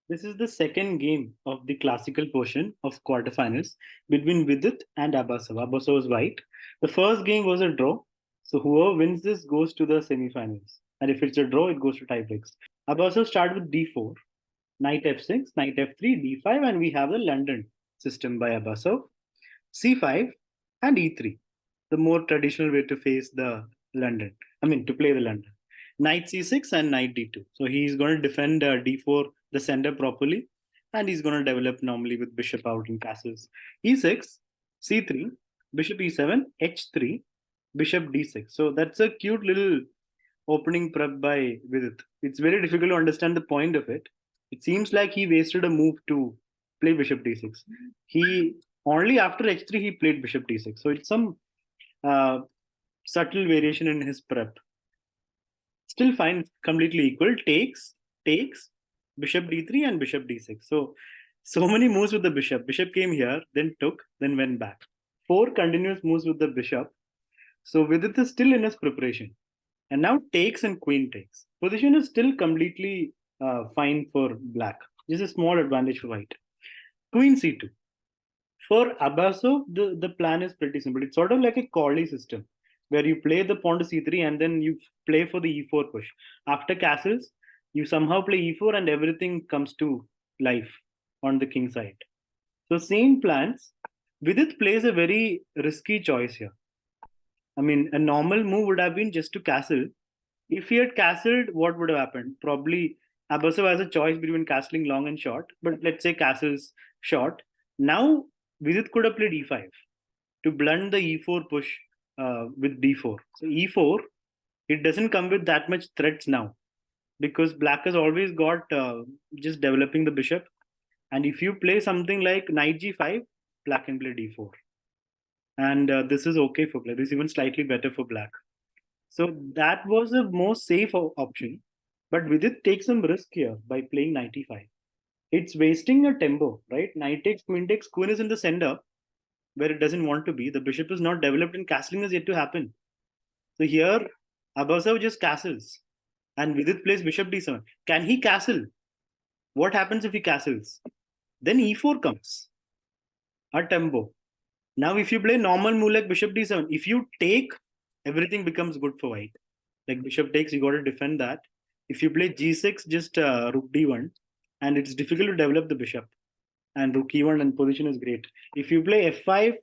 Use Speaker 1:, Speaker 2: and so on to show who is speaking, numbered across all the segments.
Speaker 1: This is the second game of the classical portion of quarterfinals between Vidit and Abbasov. Abbasov is white. The first game was a draw. So whoever wins this goes to the semifinals. And if it's a draw, it goes to tiebreaks. Abbasov started with d4, knight f6, knight f3, d5, and we have the London system by Abbasov. c5 and e3, the more traditional way to face the London. I mean, to play the London. Knight c6 and knight d2. So he's going to defend d4, the center properly, and he's going to develop normally with bishop out in castles. e6, c3, bishop e7, h3, bishop d6. So that's a cute little opening prep by Vidit. It's very difficult to understand the point of it. It seems like he wasted a move to play bishop d6. He only after h3 he played bishop d6. So it's some uh, subtle variation in his prep. Still fine, completely equal. Takes, bishop d3 and bishop d6. So many moves with the bishop. Bishop came here, then took, then went back. Four continuous moves with the bishop. So Vidit is still in his preparation. And now takes and queen takes. Position is still completely fine for black. This is a small advantage for white. Queen c2. For Abbasov, the plan is pretty simple. It's sort of like a Corley system where you play the pawn to c3 and then you play for the e4 push. After castles, you somehow play e4 and everything comes to life on the king side. So same plans. Vidit plays a very risky choice here. I mean, a normal move would have been just to castle. If he had castled, what would have happened? Probably Abbasov has a choice between castling long and short, but let's say castles short. Now, Vidit could have played e5 to blunt the e4 push with d4. So e4, it doesn't come with that much threats now because black has always got just developing the bishop. And if you play something like knight g5, black can play d4. And this is okay for black. This is even slightly better for black. So that was the most safe option. But Vidit takes some risk here by playing knight e5. It's wasting a tempo, right? Knight takes, queen is in the center where it doesn't want to be. The bishop is not developed and castling is yet to happen. So here, Abbasov just castles and Vidit plays bishop d7. Can he castle? What happens if he castles? Then e4 comes, a tempo. Now, if you play normal move like bishop d7, if you take, everything becomes good for white. Like bishop takes, you got to defend that. If you play g6, just rook d1, and it's difficult to develop the bishop. And rook e1 and position is great. If you play f5,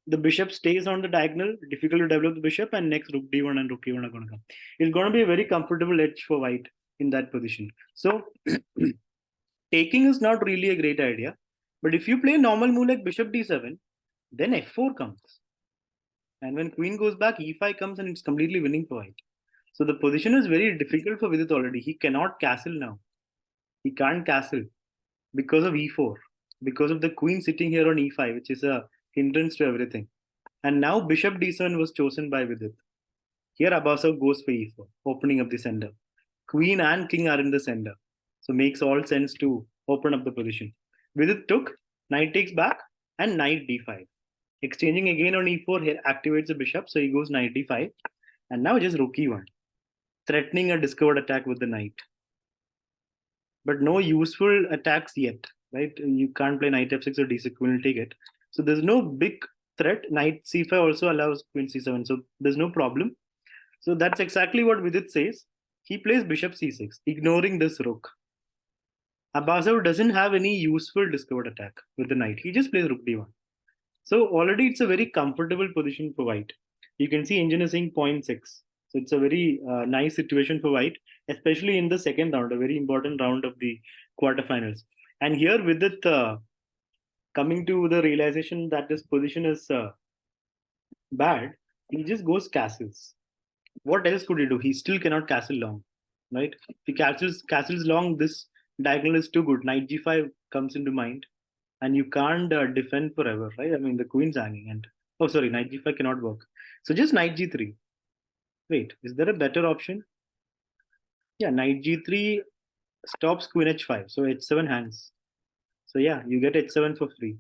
Speaker 1: the bishop stays on the diagonal, difficult to develop the bishop, and next rook d1 and rook e1 are going to come. It's going to be a very comfortable edge for white in that position. So taking is not really a great idea. But if you play normal move like bishop d7, then f4 comes. And when queen goes back, e5 comes and it's completely winning for white. So the position is very difficult for Vidit already. He cannot castle now. He can't castle because of e4, because of the queen sitting here on e5, which is a hindrance to everything. And now bishop d7 was chosen by Vidit. Here Abbasov goes for e4, opening up the center. Queen and king are in the center. So makes all sense to open up the position. Vidit took, knight takes back, and knight d5. Exchanging again on e4 here activates the bishop, so he goes knight d5. And now just rook e1, threatening a discovered attack with the knight. But no useful attacks yet, right? You can't play knight f6 or d6, queen will take it. So there's no big threat. Knight c5 also allows queen c7, so there's no problem. So that's exactly what Vidit says. He plays bishop c6, ignoring this rook. Abbasov doesn't have any useful discovered attack with the knight. He just plays rook d1. So already it's a very comfortable position for white. You can see engine is saying 0.6. So it's a very nice situation for white, especially in the second round, a very important round of the quarterfinals. And here with it coming to the realization that this position is bad, he just goes castles. What else could he do? He still cannot castle long, right? If he castles long, this diagonal is too good. Knight g5 comes into mind, and you can't defend forever, right? I mean, the queen's hanging, and oh, sorry, knight g5 cannot work. So just knight g3. Wait, is there a better option? Yeah, knight g3 stops queen h5, so h7 hangs. So yeah, you get h7 for free.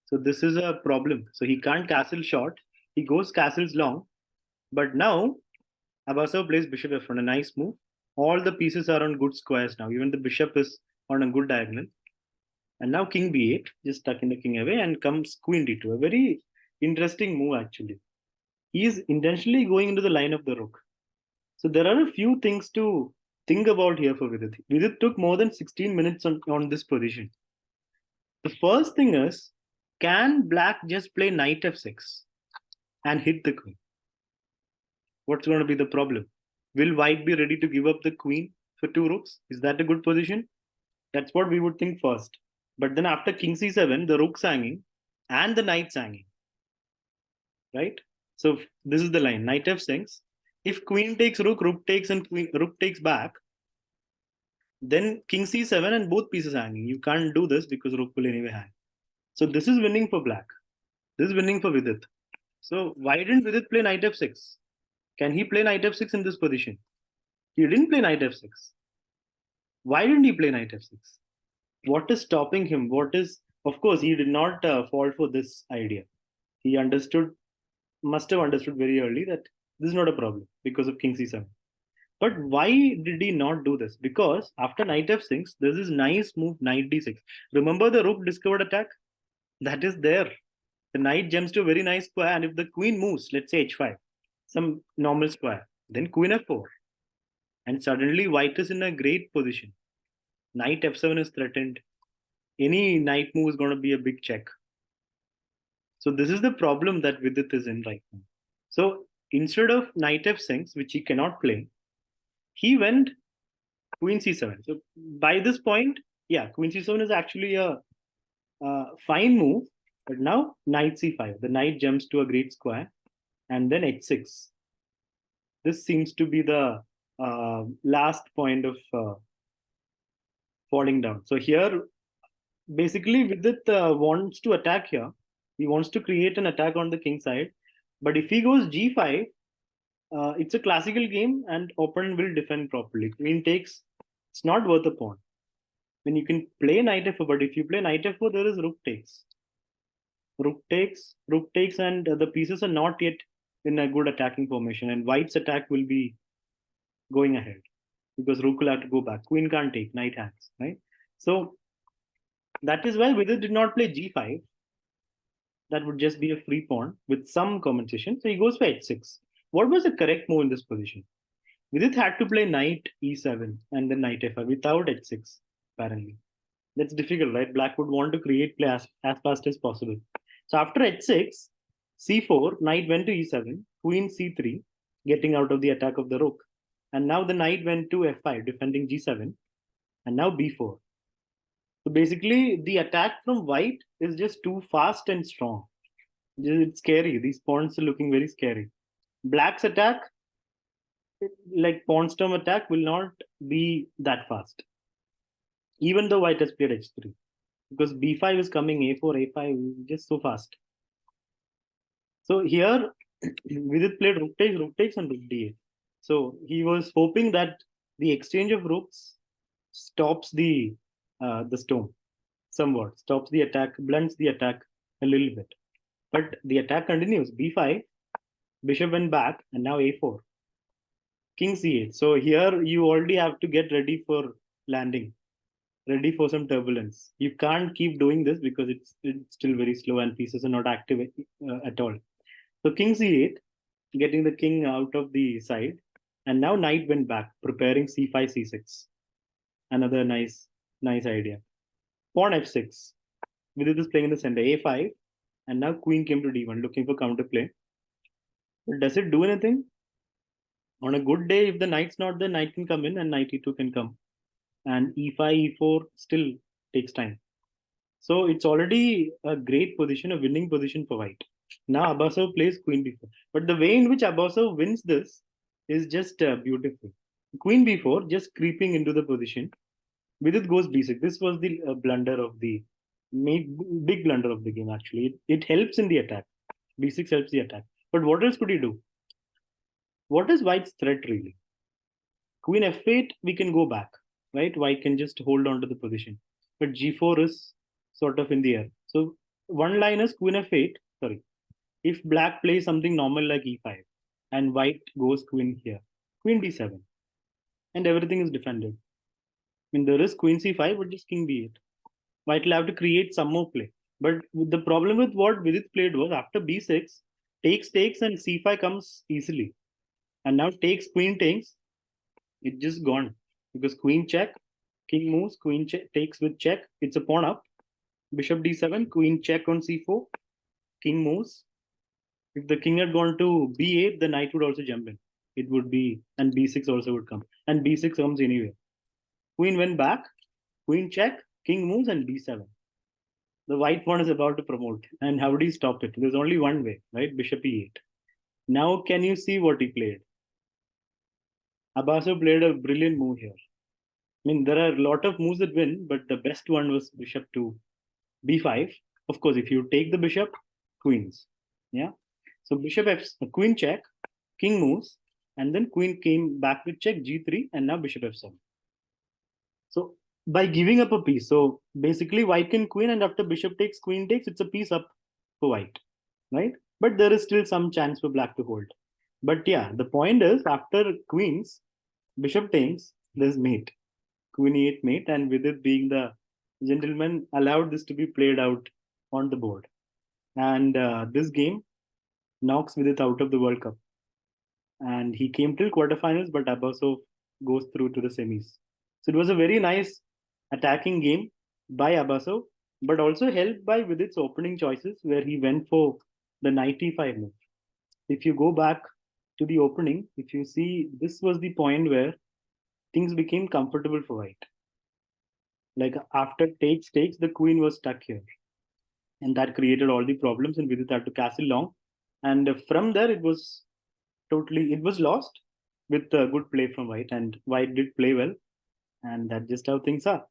Speaker 1: So this is a problem. So he can't castle short. He goes castles long, but now Abbasov plays bishop f1, a nice move. All the pieces are on good squares now. Even the bishop is on a good diagonal. And now king b8, just tucking the king away, and comes queen d2. A very interesting move actually. He is intentionally going into the line of the rook. So there are a few things to think about here for Vidit. Vidit took more than 16 minutes on this position. The first thing is, can black just play knight f6 and hit the queen? What's going to be the problem? Will white be ready to give up the queen for two rooks? Is that a good position? That's what we would think first. But then after king c7, the rook's hanging and the knight's hanging, right? So this is the line, knight f6. If queen takes rook, rook takes, and rook takes back, then king c7 and both pieces hanging. You can't do this because rook will anyway hang. So this is winning for black. This is winning for Vidit. So why didn't Vidit play knight f6? Can he play knight f6 in this position? He didn't play knight f6. Why didn't he play knight f6? What is stopping him? What is, of course, he did not fall for this idea. He must have understood very early that this is not a problem because of king c7. But why did he not do this? Because after knight f6, there's this nice move, knight d6. Remember the rook discovered attack? That is there. The knight jumps to a very nice square, and if the queen moves, let's say h5, some normal square, then queen f4. And suddenly white is in a great position. Knight f7 is threatened. Any knight move is going to be a big check. So this is the problem that Vidit is in right now. So instead of knight f6, which he cannot play, he went queen c7. So by this point, yeah, queen c7 is actually a fine move. But now knight c5. The knight jumps to a great square, and then h6. This seems to be the last point of falling down. So here, basically, Vidit wants to attack here. He wants to create an attack on the king side. But if he goes g5, it's a classical game, and opponent will defend properly. Queen takes, it's not worth a pawn. When you can play knight f4, but if you play knight f4, there is rook takes. Rook takes, and the pieces are not yet in a good attacking formation, and white's attack will be going ahead because rook will have to go back. Queen can't take, knight hangs, right? So that is why Vidit did not play g5. That would just be a free pawn with some compensation. So he goes for h6. What was the correct move in this position? Vidit had to play knight e7 and then knight f5 without h6, apparently. That's difficult, right? Black would want to create play as fast as possible. So after h6, c4, knight went to e7, queen c3, getting out of the attack of the rook. And now the knight went to f5, defending g7, and now b4. So basically, the attack from white is just too fast and strong. It's scary. These pawns are looking very scary. Black's attack, like pawn storm attack, will not be that fast. Even though white has played h3. Because b5 is coming, a4, a5, just so fast. So here, Vidit played rook takes, and rook d8. So he was hoping that the exchange of rooks stops the storm somewhat, stops the attack, blunts the attack a little bit. But the attack continues. b5, bishop went back, and now a4. King c8. So here you already have to get ready for landing, ready for some turbulence. You can't keep doing this because it's still very slow and pieces are not active at all. So king c8, getting the king out of the side, and now knight went back, preparing c5, c6. Another nice idea. Pawn f6. Vidit is playing in the center, a5, and now queen came to d1, looking for counterplay. But does it do anything? On a good day, if the knight's not there, knight can come in and knight e2 can come. And e5, e4 still takes time. So it's already a great position, a winning position for white. Now Abbasov plays queen b4. But the way in which Abbasov wins this is just beautiful. Queen b4, just creeping into the position. Vidit goes b6. This was the blunder of the big blunder of the game, actually. It helps in the attack. b6 helps the attack. But what else could he do? What is white's threat really? Queen f8, we can go back, right? White can just hold on to the position. But g4 is sort of in the air. So one line is queen f8, sorry. If black plays something normal like e5 and white goes queen here, queen d7, and everything is defended. I mean, there is queen c5, but just king b8. White will have to create some more play. But the problem with what Vidit played was after b6, takes and c5 comes easily. And now queen takes, it's just gone. Because queen check, king moves, queen takes with check, it's a pawn up. Bishop d7, queen check on c4, king moves. If the king had gone to b8, the knight would also jump in. It would be, and b6 also would come. And b6 comes anyway. Queen went back, queen check, king moves, and b7. The white pawn is about to promote. And how do you stop it? There's only one way, right? Bishop e8. Now, can you see what he played? Abbasov played a brilliant move here. I mean, there are a lot of moves that win, but the best one was bishop to b5. Of course, if you take the bishop, queens. Yeah. So bishop f, queen check, king moves, and then queen came back with check g3, and now bishop f7. So by giving up a piece, so basically white can queen, and after bishop takes, queen takes, it's a piece up for white, right? But there is still some chance for black to hold. But yeah, the point is after queens, bishop takes, there's mate, queen e8 mate, and with it being the gentleman, allowed this to be played out on the board. And this game knocks Vidit out of the World Cup. And he came till quarterfinals, but Abbasov goes through to the semis. So it was a very nice attacking game by Abbasov, but also helped by Vidit's opening choices, where he went for the knight e5 move. If you go back to the opening, if you see, this was the point where things became comfortable for white. Like after takes, the queen was stuck here. And that created all the problems, and Vidit had to castle long. And from there, it was lost with good play from white, and white did play well. And that's just how things are.